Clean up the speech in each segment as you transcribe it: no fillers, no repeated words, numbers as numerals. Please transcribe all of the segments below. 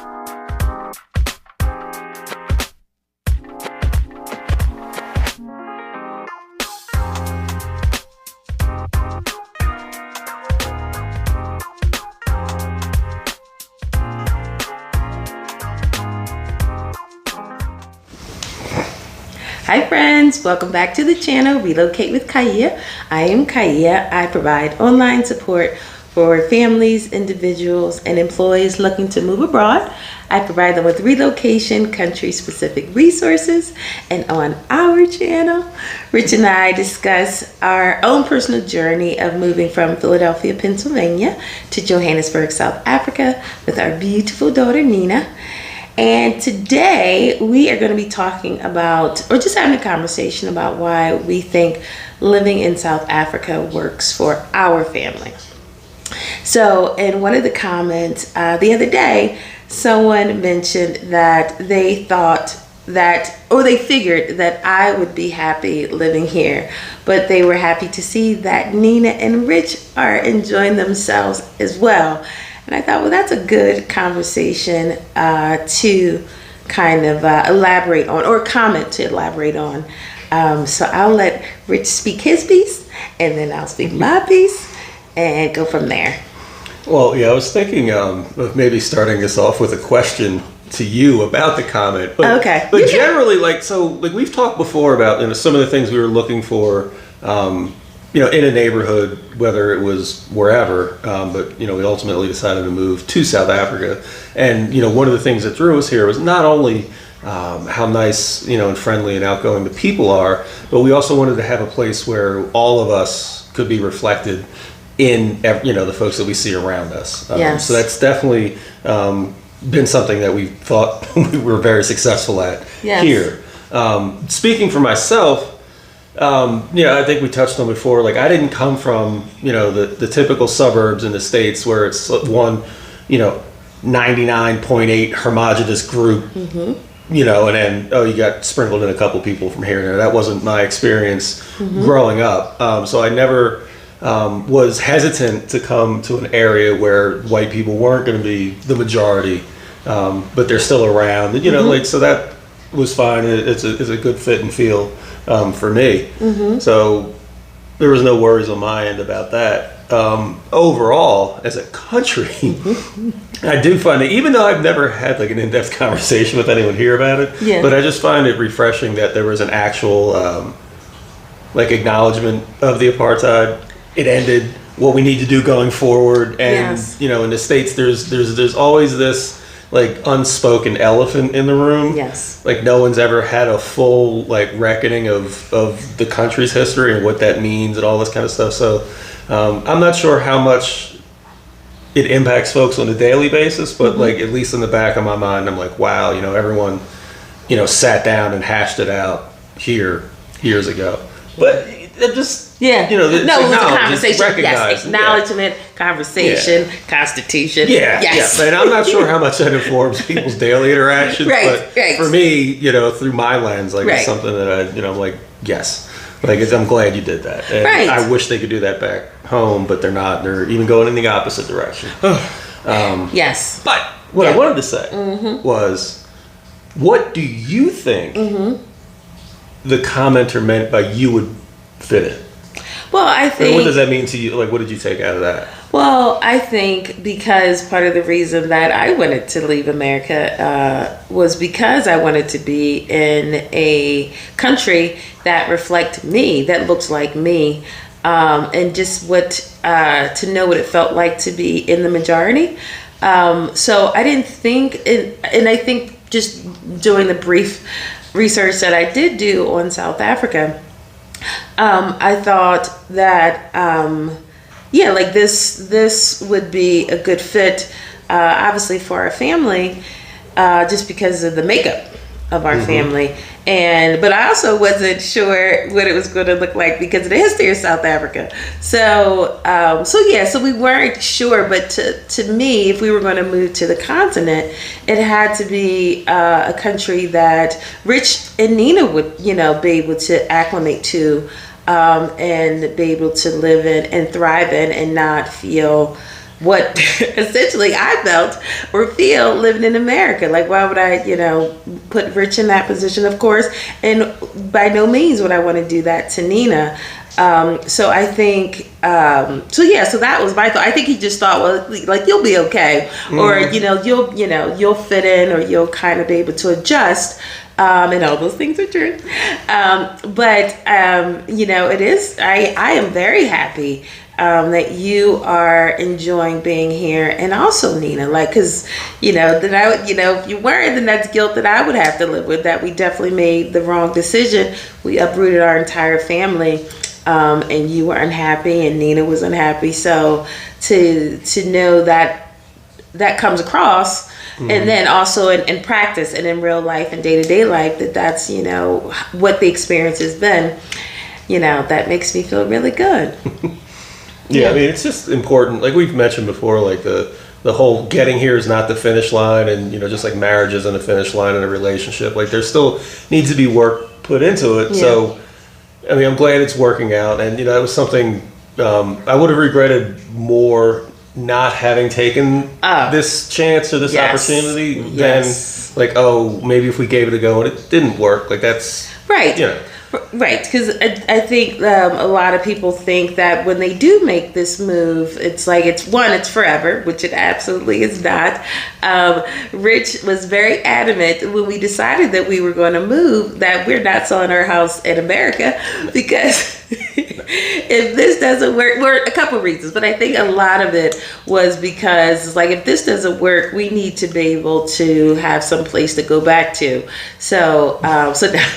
Hi friends, welcome back to the channel Relocate with Kaia. I am Kaia. I provide online support for families, individuals, and employees looking to move abroad. I provide them with relocation, country-specific resources, and on our channel, Rich and I discuss our own personal journey of moving from Philadelphia, Pennsylvania to Johannesburg, South Africa with our beautiful daughter, Nina. And today we are going to be talking about, or just having a conversation about why we think living in South Africa works for our family. So in one of the comments the other day, someone mentioned that they thought that, or they figured that I would be happy living here, but they were happy to see that Nina and Rich are enjoying themselves as well. And I thought, well, that's a good conversation to kind of elaborate on, or comment to elaborate on. So I'll let Rich speak his piece, and then I'll speak my piece, and go from there. Well, yeah, I was thinking of maybe starting this off with a question to you about the comment. But, okay. But generally, like we've talked before about some of the things we were looking for, in a neighborhood, whether it was wherever, but we ultimately decided to move to South Africa. And one of the things that drew us here was not only how nice and friendly and outgoing the people are, but we also wanted to have a place where all of us could be reflected in the folks that we see around us. Yes. So that's definitely been something that we thought we were very successful at here. Speaking for myself, I think we touched on before, like I didn't come from, the typical suburbs in the States where it's one, 99.8 homogenous group, and then, you got sprinkled in a couple people from here and there. That wasn't my experience growing up. So I never was hesitant to come to an area where white people weren't going to be the majority, but they're still around. So that was fine. It's a good fit and feel for me. So there was no worries on my end about that. Overall, as a country, I do find that, even though I've never had like an in-depth conversation with anyone here about it, but I just find it refreshing that there was an actual acknowledgement of the apartheid. It ended, what we need to do going forward, and in the States there's always this like unspoken elephant in the room. Yes. Like no one's ever had a full reckoning of the country's history and what that means and all this kind of stuff. So I'm not sure how much it impacts folks on a daily basis, but at least in the back of my mind, I'm like, wow, everyone, sat down and hashed it out here years ago. But just it was a conversation. Yes, acknowledgement, conversation, constitution. Yes. And I'm not sure how much that informs people's daily interactions, but for me, through my lens, it's something that I'm like, yes, I'm glad you did that. And I wish they could do that back home, but they're not. They're even going in the opposite direction. Yes. But what I wanted to say was, what do you think the commenter meant by "you would fit in"? Well, I think... what does that mean to you? What did you take out of that? Well, I think because part of the reason that I wanted to leave America was because I wanted to be in a country that reflects me, that looks like me, and just to know what it felt like to be in the majority. So I didn't think, and I think just doing the brief research that I did do on South Africa, I thought that this would be a good fit, obviously for our family, just because of the makeup of our family, but I also wasn't sure what it was going to look like because of the history of South Africa. So we weren't sure. But to me, if we were going to move to the continent, it had to be a country that Rich and Nina would, be able to acclimate to, and be able to live in and thrive in, and not feel what essentially I felt or feel living in America. Like, why would I, put Rich in that position, of course, and by no means would I want to do that to Nina. So I think, so that was my thought. I think he just thought, well, like, you'll be okay, or, you'll fit in, or you'll kind of be able to adjust. And all those things are true. But it is, I am very happy that you are enjoying being here, and also Nina, like, because then I would, if you weren't, then that's guilt that I would have to live with, that we definitely made the wrong decision. We uprooted our entire family, and you were unhappy and Nina was unhappy. So to know that comes across, and then also in practice and in real life and day-to-day life, that's what the experience has been, that makes me feel really good. Yeah, I mean, it's just important. Like we've mentioned before, like the whole getting here is not the finish line, and just like marriage isn't a finish line in a relationship. Like there still needs to be work put into it. Yeah. So, I mean, I'm glad it's working out, and it was something I would have regretted more not having taken this chance or this opportunity than like, oh, maybe if we gave it a go and it didn't work. Like that's right. Right, because I think a lot of people think that when they do make this move, it's like it's forever, which it absolutely is not. Rich was very adamant when we decided that we were going to move that we're not selling our house in America, because if this doesn't work, a couple of reasons, but I think a lot of it was because, like, if this doesn't work, we need to be able to have some place to go back to. So now.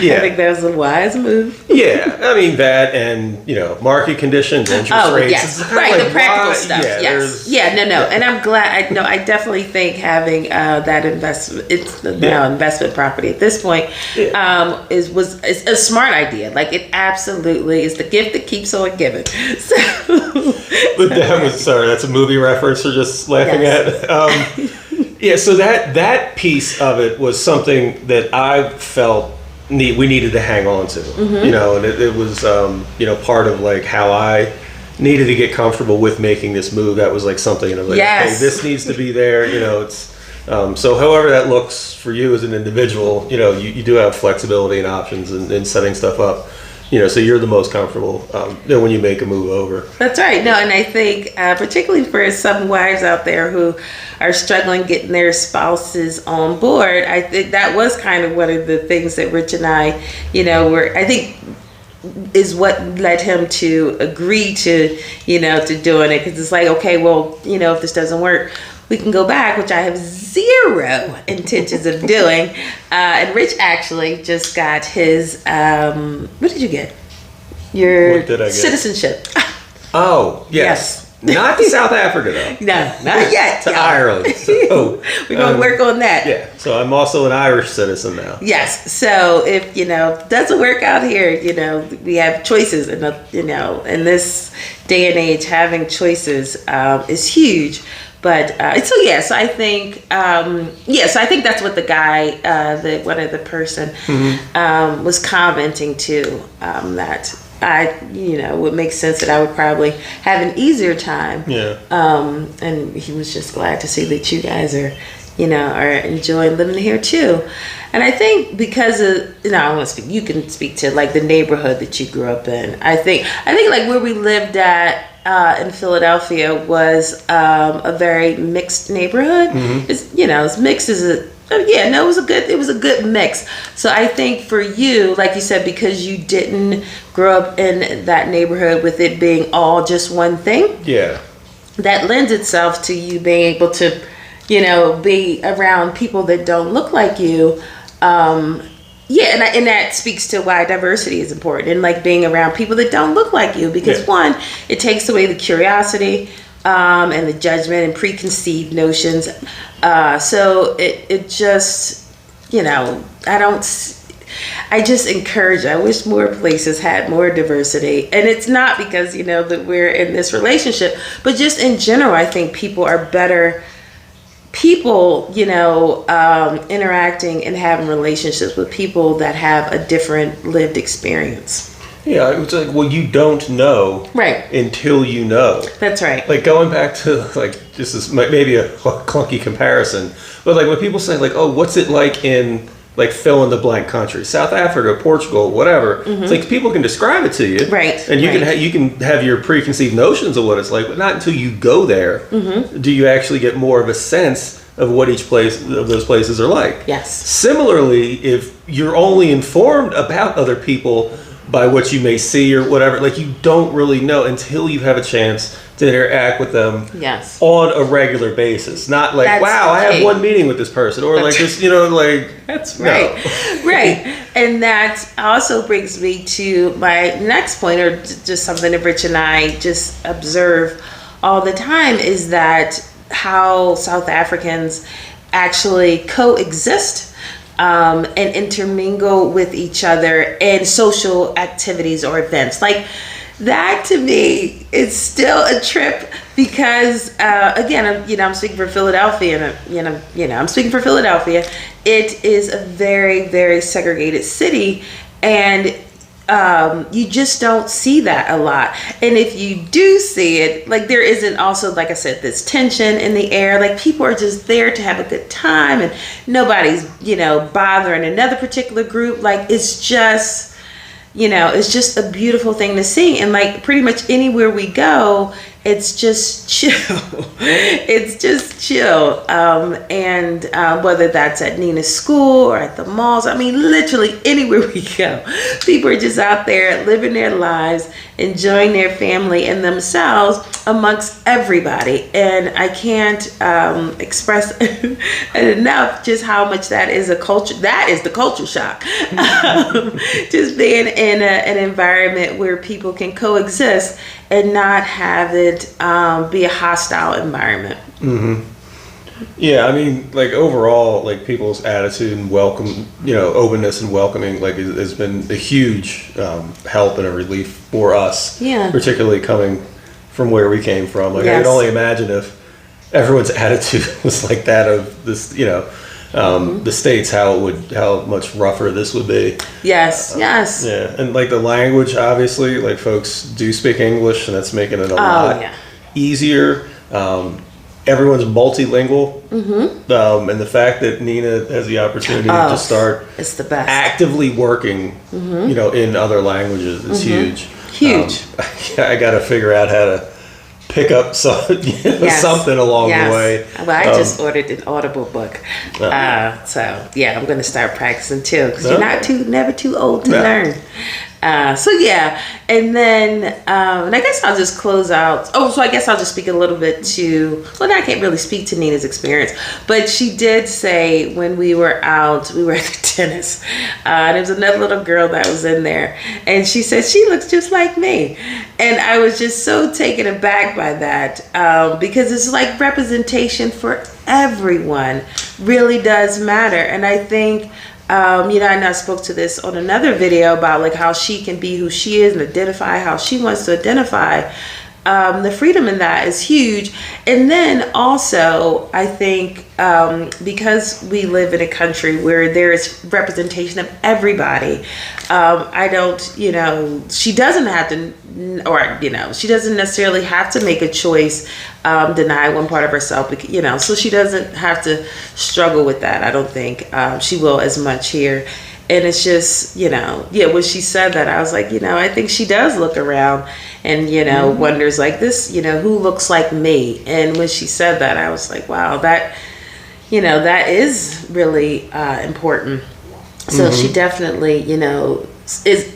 Yeah. I think that was a wise move. Yeah, I mean that, and market conditions, interest rates. Yes, right, like, the practical stuff. Yeah, yes, no, and I'm glad. I definitely think having that investment, it's now investment property at this point, is a smart idea. Like, it absolutely is the gift that keeps on giving. So, but that's a movie reference or just laughing at. Yeah, so that piece of it was something that I felt we needed to hang on to, and it was, part of like how I needed to get comfortable with making this move. That was like something, and I was like, hey, this needs to be there, it's, so however that looks for you as an individual, you do have flexibility and options in setting stuff up. So you're the most comfortable when you make a move over. That's right. No, and I think particularly for some wives out there who are struggling getting their spouses on board, I think that was kind of one of the things that Rich and I, I think is what led him to agree to, to doing it. Because it's like, okay, well, if this doesn't work, we can go back, which I have zero intentions of doing. And Rich actually just got his, what did you get? Your what did I get? Citizenship. Oh, yes. Not to South Africa, though. No, not yet. To Ireland. So, we're going to work on that. Yeah. So I'm also an Irish citizen now. Yes. So if, it doesn't work out here, we have choices. And, in this day and age, having choices is huge. But so I think so I think that's what the guy, the person was commenting to, that would make sense that I would probably have an easier time. Yeah. And he was just glad to see that you guys are enjoying living here too. And I think because of, I want to speak, you can speak to like the neighborhood that you grew up in. I think like where we lived at in Philadelphia was a very mixed neighborhood. It's mixed as it was a good mix. So I think for you, like you said, because you didn't grow up in that neighborhood with it being all just one thing. Yeah. That lends itself to you being able to, be around people that don't look like you. And that speaks to why diversity is important, and like being around people that don't look like you, because one, it takes away the curiosity and the judgment and preconceived notions. So it just, I just encourage, I wish more places had more diversity. And it's not because, that we're in this relationship, but just in general, I think people are better people, interacting and having relationships with people that have a different lived experience. Yeah, it's like, well, you don't know Right. until you know. That's right. Like going back to like just this maybe a clunky comparison, but like when people say like, oh, what's it like in like fill in the blank country, South Africa, Portugal, whatever. It's like people can describe it to you, Right, And you right. you can have your preconceived notions of what it's like, but not until you go there do you actually get more of a sense of what each place of those places are like. Yes. Similarly, if you're only informed about other people by what you may see or whatever, like you don't really know until you have a chance to interact with them Yes. on a regular basis. Not like, That's wow, I the have key. one meeting with this person, or like That's- this, you know, like That's no. right. Right. And that also brings me to my next point, or just something that Rich and I just observe all the time, is that how South Africans actually coexist and intermingle with each other in social activities or events. Like that to me is still a trip because again, I'm speaking for Philadelphia, and I'm speaking for Philadelphia. It is a very, very segregated city, and you just don't see that a lot. And if you do see it, like there isn't also, like I said, this tension in the air. Like people are just there to have a good time, and nobody's, bothering another particular group. Like it's just, it's just a beautiful thing to see. And like pretty much anywhere we go, it's just chill. It's just chill. And whether that's at Nina's school or at the malls, I mean, literally anywhere we go, people are just out there living their lives, enjoying their family and themselves amongst everybody. And I can't express enough just how much that is a culture. That is the culture shock. Just being in an environment where people can coexist and not have it be a hostile environment. Yeah, I mean, like overall, like people's attitude and welcome, openness and welcoming, like has been a huge help and a relief for us. Yeah. Particularly coming from where we came from. Like I Yes. can only imagine if everyone's attitude was like that of this, the States, how much rougher this would be. Yes, yes. Yeah, and like the language, obviously, like folks do speak English, and that's making it a lot yeah. easier. Everyone's multilingual, and the fact that Nina has the opportunity to start It's the best. actively working, in other languages is huge. Huge. I got to figure out how to pick up Yes. something along Yes. the way. Well, I just ordered an Audible book, so yeah, I'm going to start practicing too, because you're never too old to learn. So yeah, and then and I guess I'll just close out. Oh, so I guess I'll just speak a little bit to. Well, I can't really speak to Nina's experience, but she did say when we were out, we were at the tennis. There was another little girl that was in there, and she said she looks just like me, and I was just so taken aback by that because it's like representation for everyone really does matter, and I think. And I spoke to this on another video about like how she can be who she is and identify how she wants to identify. The freedom in that is huge. And then also, I think because we live in a country where there is representation of everybody, I don't, she doesn't have to, or, she doesn't necessarily have to make a choice, deny one part of herself, so she doesn't have to struggle with that. I don't think she will as much here. And it's just, when she said that, I was like, I think she does look around and, wonders like this, who looks like me? And when she said that, I was like, wow, that is really important. So she definitely,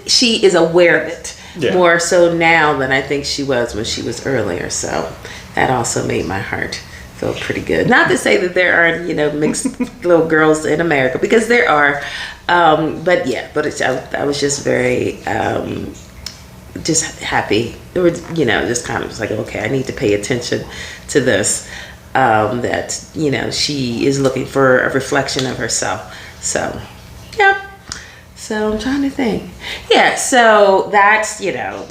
she is aware of it more so now than I think she was when she was earlier. So that also made my heart feel pretty good. Not to say that there aren't, mixed little girls in America, because there are. But I was just very, just happy. It was, just kind of was like, okay, I need to pay attention to this. That, she is looking for a reflection of herself. So, yeah. So I'm trying to think. Yeah, so that's,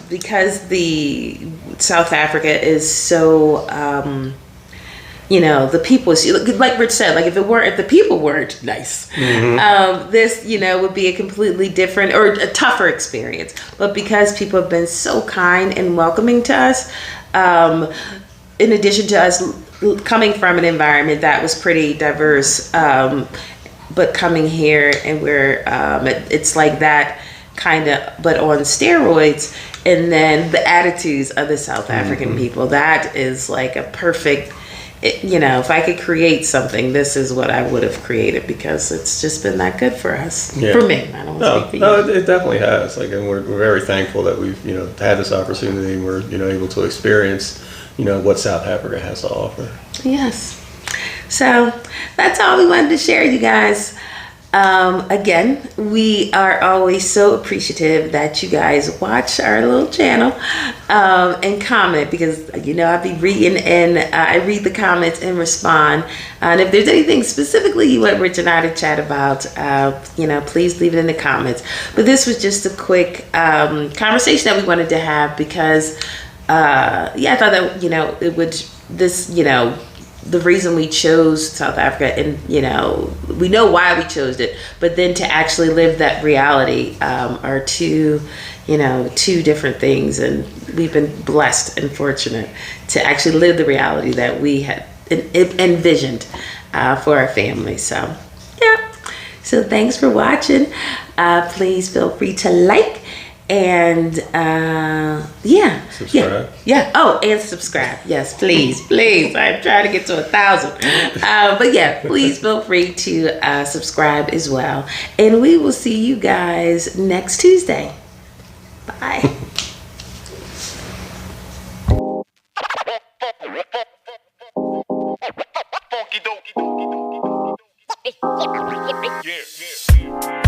because the South Africa is so the people, like Rich said, like if the people weren't nice, this, would be a completely different or a tougher experience. But because people have been so kind and welcoming to us, in addition to us coming from an environment that was pretty diverse, but coming here and we're, it's like that kind of, but on steroids. And then the attitudes of the South African people, that is like a perfect, if I could create something, this is what I would have created, because it's just been that good for us. Yeah. For me. I don't want to speak for you. No, it definitely has. Like, and we're very thankful that we've, had this opportunity and we're, able to experience, what South Africa has to offer. Yes. So that's all we wanted to share, you guys. Again, we are always so appreciative that you guys watch our little channel and comment, because I'll be reading, and I read the comments and respond. And if there's anything specifically you want Rich and I to chat about, please leave it in the comments. But this was just a quick conversation that we wanted to have, because I thought that it would the reason we chose South Africa, and we know why we chose it, but then to actually live that reality are two different things. And we've been blessed and fortunate to actually live the reality that we had envisioned for our family. So thanks for watching. Please feel free to like and Subscribe. And subscribe. Yes, please. I'm trying to get to 1,000. But please feel free to subscribe as well, and we will see you guys next Tuesday. Bye.